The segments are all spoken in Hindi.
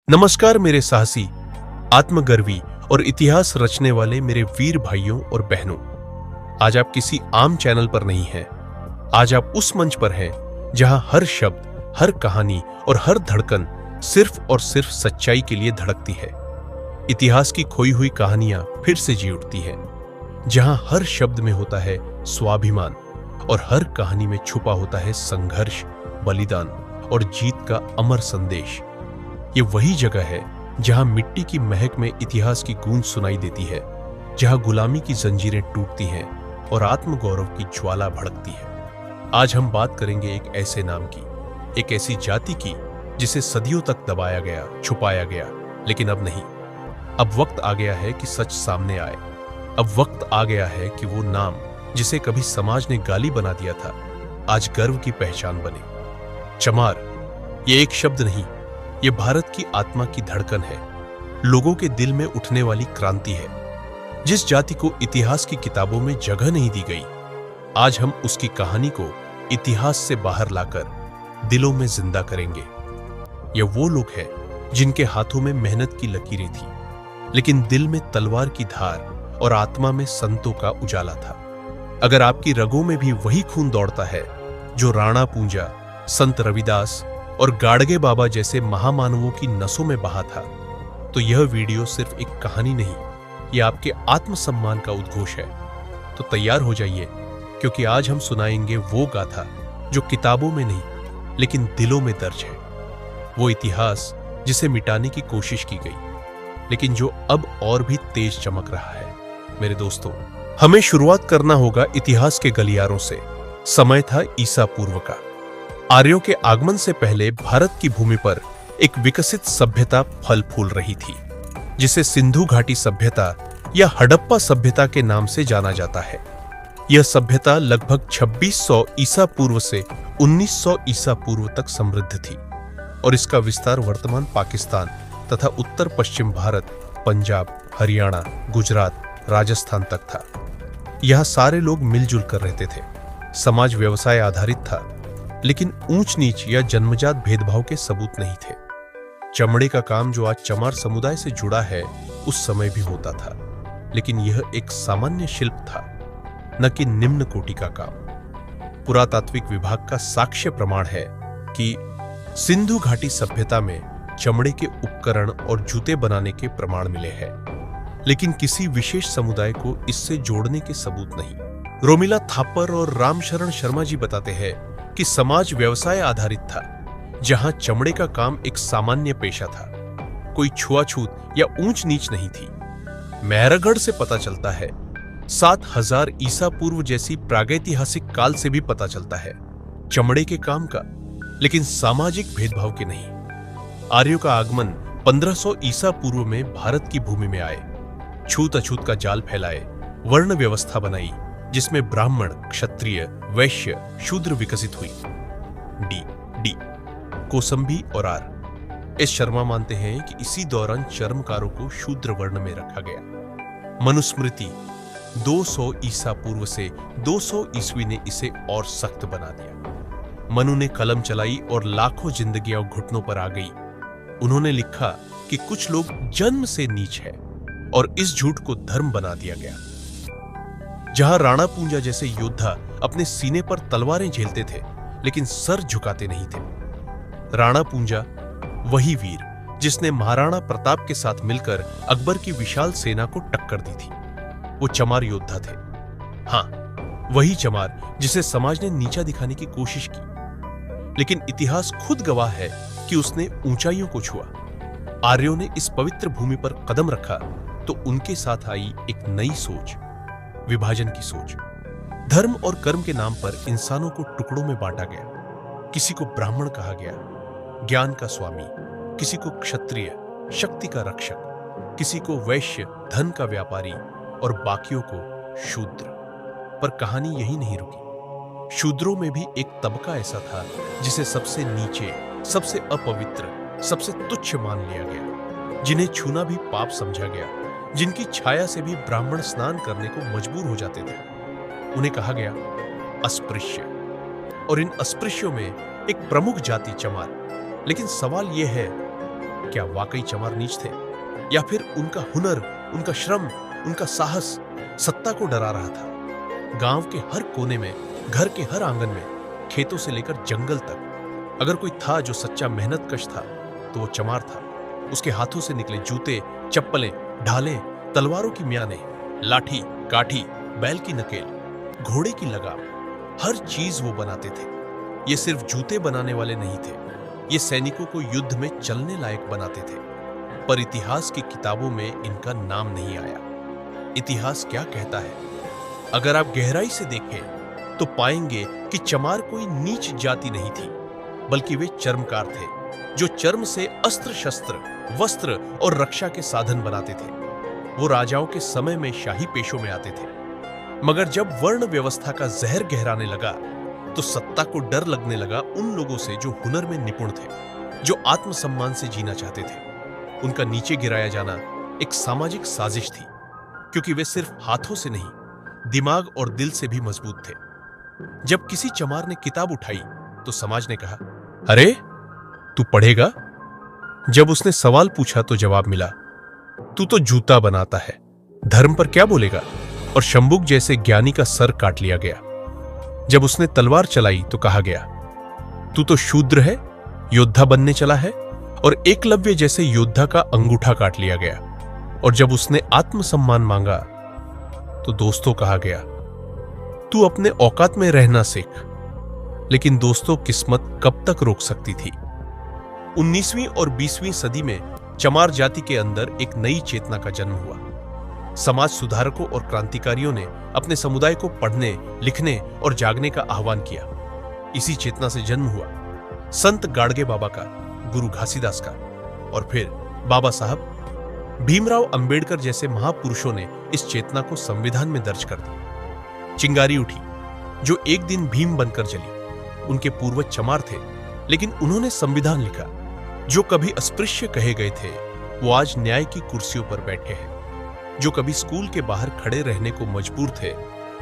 नमस्कार मेरे साहसी, आत्मगर्वी और इतिहास रचने वाले मेरे वीर भाइयों और बहनों। आज आप किसी आम चैनल पर नहीं हैं। आज आप उस मंच पर हैं जहां हर शब्द, हर कहानी और हर धड़कन सिर्फ और सिर्फ सच्चाई के लिए धड़कती है। इतिहास की खोई हुई कहानियां फिर से जी उठती हैं, जहां हर शब्द में होता है स्वाभिमान और हर कहानी में छुपा होता है संघर्ष, बलिदान और जीत का अमर संदेश। ये वही जगह है जहां मिट्टी की महक में इतिहास की गूंज सुनाई देती है, जहां गुलामी की जंजीरें टूटती हैं और आत्मगौरव की ज्वाला भड़कती है। आज हम बात करेंगे एक ऐसे नाम की, एक ऐसी जाति की जिसे सदियों तक दबाया गया, छुपाया गया, लेकिन अब नहीं। अब वक्त आ गया है कि सच सामने आए। अब वक्त आ गया है कि वो नाम जिसे कभी समाज ने गाली बना दिया था, आज गर्व की पहचान बने। चमार, ये एक शब्द नहीं, ये भारत की आत्मा की धड़कन है, लोगों के दिल में उठने वाली क्रांति है। जिस जाति को इतिहास की किताबों में जगह नहीं दी गई, आज हम उसकी कहानी को इतिहास से बाहर लाकर दिलों में जिंदा करेंगे। ये वो लोग हैं जिनके हाथों में मेहनत की लकीरें थी, लेकिन दिल में तलवार की धार और आत्मा में संतों का उजाला था। अगर आपकी रगों में भी वही खून दौड़ता है जो राणा पूंजा, संत रविदास और गाडगे बाबा जैसे महामानवों की नसों में बहा था, तो यह वीडियो सिर्फ एक कहानी नहीं, यह आपके आत्मसम्मान का उद्घोष है। तो तैयार हो जाइए, क्योंकि आज हम सुनाएंगे वो गाथा जो किताबों में नहीं, लेकिन दिलों में दर्ज है। वो इतिहास जिसे मिटाने की कोशिश की गई, लेकिन जो अब और भी तेज चमक रहा है। मेरे दोस्तों, हमें शुरुआत करना होगा इतिहास के गलियारों से। समय था ईसा पूर्व का। आर्यों के आगमन से पहले भारत की भूमि पर एक विकसित सभ्यता फल फूल रही थी, जिसे सिंधु घाटी सभ्यता या हड़प्पा सभ्यता के नाम से जाना जाता है। यह सभ्यता लगभग 2600 ईसा पूर्व से 1900 ईसा पूर्व तक समृद्ध थी और इसका विस्तार वर्तमान पाकिस्तान तथा उत्तर पश्चिम भारत, पंजाब, हरियाणा, गुजरात, राजस्थान तक था। यहां सारे लोग मिलजुल कर रहते थे। समाज व्यवसाय आधारित था, लेकिन ऊंच नीच या जन्मजात भेदभाव के सबूत नहीं थे। चमड़े का काम जो आज चमार समुदाय से जुड़ा है, उस समय भी होता था, लेकिन यह एक सामान्य शिल्प था, न कि निम्न कोटि का काम। पुरातात्विक विभाग का साक्ष्य प्रमाण है कि सिंधु घाटी सभ्यता में चमड़े के उपकरण और जूते बनाने के प्रमाण मिले हैं, लेकिन किसी विशेष समुदाय को इससे जोड़ने के सबूत नहीं। रोमिला थापर और रामशरण शर्मा जी बताते हैं कि समाज व्यवसाय आधारित था, जहां चमड़े का काम एक सामान्य पेशा था, कोई छुआछूत या ऊंच नीच नहीं थी। मेहरगढ़ से पता चलता है, 7000 ईसा पूर्व जैसी प्रागैतिहासिक काल से भी पता चलता है चमड़े के काम का, लेकिन सामाजिक भेदभाव के नहीं। आर्यों का आगमन 1500 ईसा पूर्व में भारत की भूमि में आए, छूत अछूत का जाल फैलाए, वर्ण व्यवस्था बनाई, जिसमें ब्राह्मण, क्षत्रिय, वैश्य, शूद्र विकसित हुई। डी कोसंबी और आर एस शर्मा मानते हैं कि इसी दौरान चर्मकारों को शूद्र वर्ण में रखा गया। मनुस्मृति 200 ईसा पूर्व से 200 ईस्वी ने इसे और सख्त बना दिया। मनु ने कलम चलाई और लाखों जिंदगियां घुटनों पर आ गई। उन्होंने लिखा कि कुछ लोग जन्म से नीच है, और इस झूठ को धर्म बना दिया गया। जहां राणा पूंजा जैसे योद्धा अपने सीने पर तलवारें झेलते थे, लेकिन सर झुकाते नहीं थे। राणा पूंजा वही वीर जिसने महाराणा प्रताप के साथ मिलकर अकबर की विशाल सेना को टक्कर दी थी। वो चमार योद्धा थे। हां, वही चमार जिसे समाज ने नीचा दिखाने की कोशिश की, लेकिन इतिहास खुद गवाह है कि उसने ऊंचाइयों को छुआ। आर्यों ने इस पवित्र भूमि पर कदम रखा तो उनके साथ आई एक नई सोच, विभाजन की सोच। धर्म और कर्म के नाम पर इंसानों को टुकड़ों में बांटा गया। किसी को ब्राह्मण कहा गया, ज्ञान का स्वामी, किसी को क्षत्रिय, शक्ति का रक्षक, किसी को वैश्य, धन का व्यापारी, और बाकियों को शूद्र। पर कहानी यही नहीं रुकी। शूद्रों में भी एक तबका ऐसा था जिसे सबसे नीचे, सबसे अपवित्र, सबसे तुच्छ मान लिया गया, जिन्हें छूना भी पाप समझा गया, जिनकी छाया से भी ब्राह्मण स्नान करने को मजबूर हो जाते थे। उन्हें कहा गया अस्पृश्य, और इन अस्पृश्यों में एक प्रमुख जाति चमार। लेकिन सवाल यह है क्या वाकई चमार नीच थे, या फिर उनका हुनर, उनका श्रम, उनका साहस सत्ता को डरा रहा था? गांव के हर कोने में, घर के हर आंगन में, खेतों से लेकर जंगल तक अगर कोई था जो सच्चा मेहनतकश था तो वो चमार था। उसके हाथों से निकले जूते, चप्पलें, ढालें, तलवारों की म्यानें, लाठी, काठी, बैल की नकेल, घोड़े की लगाम, हर चीज वो बनाते थे। ये सिर्फ जूते बनाने वाले नहीं थे, ये सैनिकों को युद्ध में चलने लायक बनाते थे। पर इतिहास की किताबों में इनका नाम नहीं आया। इतिहास क्या कहता है? अगर आप गहराई से देखें तो पाएंगे कि चमार कोई नीच जाति नहीं थी, बल्कि वे चर्मकार थे, जो चर्म से अस्त्र शस्त्र, वस्त्र और रक्षा के साधन बनाते थे। वो राजाओं के समय में शाही पेशों में आते थे, मगर जब वर्ण व्यवस्था का जहर गहराने लगा तो सत्ता को डर लगने लगा उन लोगों से जो हुनर में निपुण थे, जो आत्मसम्मान से जीना चाहते थे। उनका नीचे गिराया जाना एक सामाजिक साजिश थी, क्योंकि वे सिर्फ हाथों से नहीं, दिमाग और दिल से भी मजबूत थे। जब किसी चमार ने किताब उठाई तो समाज ने कहा, अरे तू पढ़ेगा? जब उसने सवाल पूछा तो जवाब मिला, तू तो जूता बनाता है, धर्म पर क्या बोलेगा? और शंबुक जैसे ज्ञानी का सर काट लिया गया। जब उसने तलवार चलाई तो कहा गया, तू तो शूद्र है, योद्धा बनने चला है। और एकलव्य जैसे योद्धा का अंगूठा काट लिया गया। और जब उसने आत्मसम्मान मांगा तो दोस्तों कहा गया, तू अपने औकात में रहना सीख। लेकिन दोस्तों, किस्मत कब तक रोक सकती थी? 19वीं और 20वीं सदी में चमार जाति के अंदर एक नई चेतना का जन्म हुआ। समाज सुधारकों और क्रांतिकारियों ने अपने समुदाय को पढ़ने, लिखने और जागने का आह्वान किया। इसी चेतना से जन्म हुआ संत गाडगे बाबा का, गुरु घासीदास का, और फिर बाबा साहब भीमराव अंबेडकर जैसे महापुरुषों ने इस चेतना को संविधान में दर्ज कर दिया। चिंगारी उठी जो एक दिन भीम बनकर जली। उनके पूर्वज चमार थे, लेकिन उन्होंने संविधान लिखा। जो कभी अस्पृश्य कहे गए थे वो आज न्याय की कुर्सियों पर बैठे हैं। जो कभी स्कूल के बाहर खड़े रहने को मजबूर थे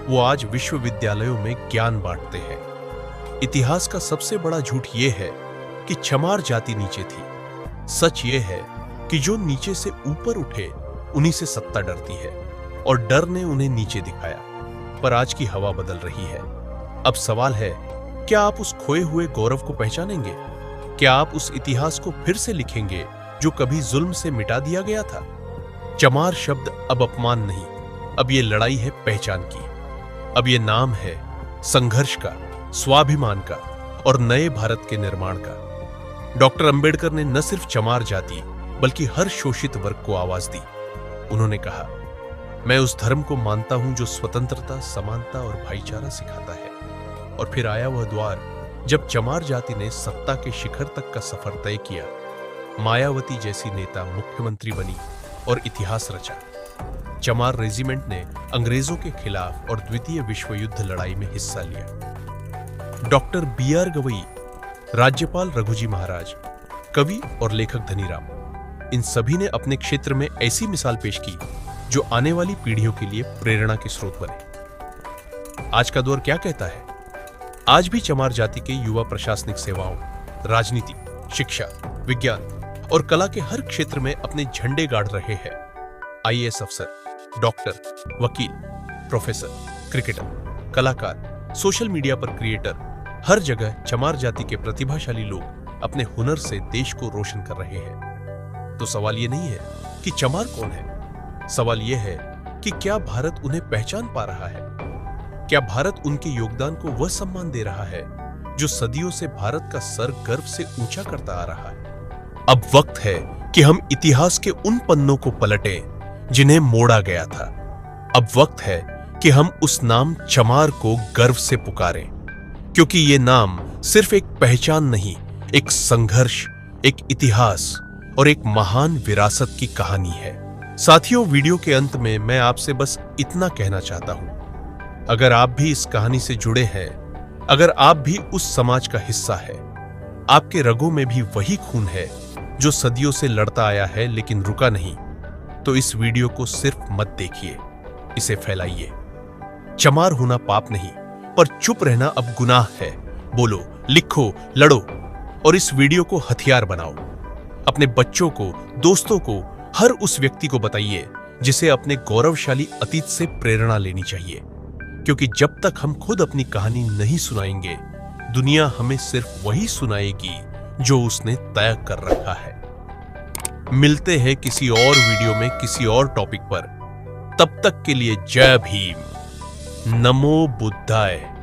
वो आज विश्वविद्यालयों में ज्ञान बांटते हैं। इतिहास का सबसे बड़ा झूठ यह है कि चमार जाति नीचे थी। सच यह है कि जो नीचे से ऊपर उठे उन्हीं से सत्ता डरती है, और डर ने उन्हें नीचे दिखाया। पर आज की हवा बदल रही है। अब सवाल है, क्या आप उस खोए हुए गौरव को पहचानेंगे? क्या आप उस इतिहास को फिर से लिखेंगे जो कभी जुल्म से मिटा दिया गया था? चमार शब्द अब अपमान नहीं, अब ये लड़ाई है पहचान की। अब ये नाम है संघर्ष का, स्वाभिमान का और नए भारत के निर्माण का। डॉक्टर अंबेडकर ने न सिर्फ चमार जाति बल्कि हर शोषित वर्ग को आवाज दी। उन्होंने कहा, मैं उस धर्म को मानता हूं जो स्वतंत्रता, समानता और भाईचारा सिखाता है। और फिर आया वह द्वार जब चमार जाति ने सत्ता के शिखर तक का सफर तय किया। मायावती जैसी नेता मुख्यमंत्री बनी और इतिहास रचा। चमार रेजिमेंट ने अंग्रेजों के खिलाफ और द्वितीय विश्व युद्ध लड़ाई में हिस्सा लिया। डॉक्टर BR गवई, राज्यपाल रघुजी महाराज, कवि और लेखक धनीराम, इन सभी ने अपने क्षेत्र में ऐसी मिसाल पेश की जो आने वाली पीढ़ियों के लिए प्रेरणा के स्रोत बने। आज का दौर क्या कहता है? आज भी चमार जाति के युवा प्रशासनिक सेवाओं, राजनीति, शिक्षा, विज्ञान और कला के हर क्षेत्र में अपने झंडे गाड़ रहे हैं। IAS अफसर, डॉक्टर, वकील, प्रोफेसर, क्रिकेटर, कलाकार, सोशल मीडिया पर क्रिएटर, हर जगह चमार जाति के प्रतिभाशाली लोग अपने हुनर से देश को रोशन कर रहे हैं। तो सवाल ये नहीं है कि चमार कौन है, सवाल यह है कि क्या भारत उन्हें पहचान पा रहा है? क्या भारत उनके योगदान को वह सम्मान दे रहा है जो सदियों से भारत का सर गर्व से ऊंचा करता आ रहा है? अब वक्त है कि हम इतिहास के उन पन्नों को पलटें जिन्हें मोड़ा गया था। अब वक्त है कि हम उस नाम चमार को गर्व से पुकारें, क्योंकि ये नाम सिर्फ एक पहचान नहीं, एक संघर्ष, एक इतिहास और एक महान विरासत की कहानी है। साथियों, वीडियो के अंत में मैं आपसे बस इतना कहना चाहता हूं, अगर आप भी इस कहानी से जुड़े हैं, अगर आप भी उस समाज का हिस्सा है, आपके रगों में भी वही खून है जो सदियों से लड़ता आया है लेकिन रुका नहीं, तो इस वीडियो को सिर्फ मत देखिए, इसे फैलाइए। चमार होना पाप नहीं, पर चुप रहना अब गुनाह है। बोलो, लिखो, लड़ो और इस वीडियो को हथियार बनाओ। अपने बच्चों को, दोस्तों को, हर उस व्यक्ति को बताइए जिसे अपने गौरवशाली अतीत से प्रेरणा लेनी चाहिए, क्योंकि जब तक हम खुद अपनी कहानी नहीं सुनाएंगे, दुनिया हमें सिर्फ वही सुनाएगी जो उसने तय कर रखा है। मिलते हैं किसी और वीडियो में किसी और टॉपिक पर। तब तक के लिए जय भीम, नमो बुद्धाय।